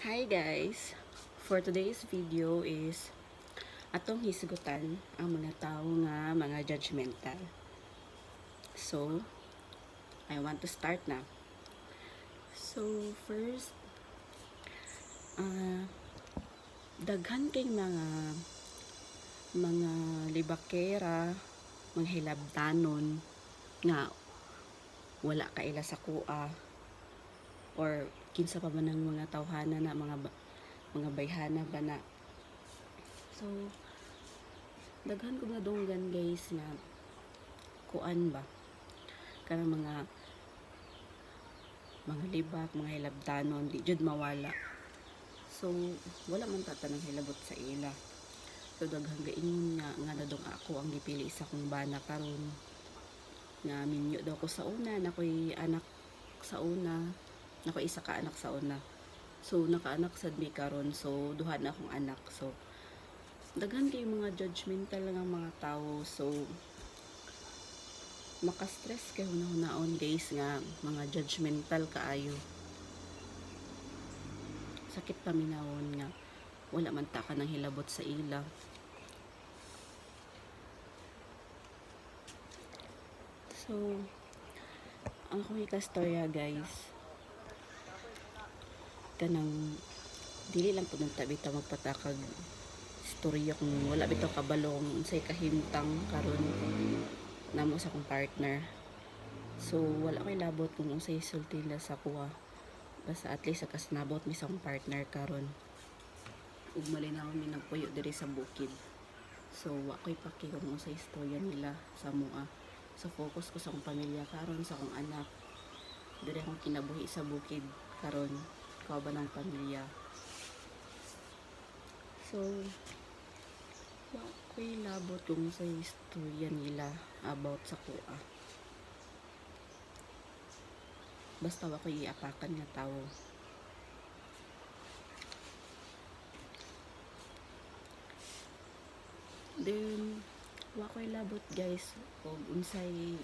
Hi guys! For today's video is atong hisgutan ang mga tao nga mga judgmental. So, I want to start na. So, first, daghan kay mga libakera, mga hilabtanon nga wala kaila sa kuha or kinsa pa man ng mga tawhana na mga bayhana ba na. So daghan ko nga dunggan guys na kuan ba kanang mga libak, mga hilabtanon di jud mawala. So wala man ta tanang hilabot sa ila. So daghan gaingon nga na dong ako ang gipili sa kong bana karon nga minyo daw ko sa una, nakoy anak sa una, nakoy isa ka anak sa una. So nakaanak sad mi karon, so duha na akong anak. So daghan kay mga judgmental nga mga tao. So maka-stress kay hunahon guys nga mga judgmental kaayo. Sakit paminawon nga wala man ta ka nang hilabot sa ila. So ang akong ikastorya guys, kanang dili lang po ng tabi ta magpatakag istorya kung wala bitaw kabalong unsay kahimtang karon namo sa akong partner. So wala koy labot kung unsay sulti nila sa kuha, basta at least kasnabot mi sa akong partner karon ug malinaw mi nagpuyo diri sa bukid. So wa koy paki kung unsay istorya nila sa mua. So focus ko sa akong pamilya karon, sa akong anak. Diri akong kinabuhi sa bukid karon, kauban ng pamilya. So wa ko'y labot kung sa istorya nila about sa kuha. Basta wa ko'y iapakan nga tao. Then wa ko'y labot guys kung unsay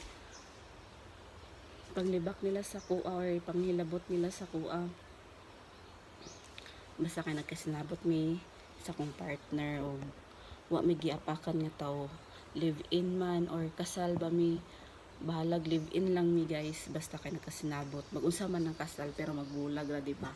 panglibak nila sa kuha or panghilabot nila sa kuha. Basta kay nagkasinabot mi sa kong partner o wa mi giapakan nga tao, live in man or kasal ba mi, bahalag live in lang mi guys, basta kay nagkasinabot. Mag-unsa man ng kasal pero magbulag ra, di ba?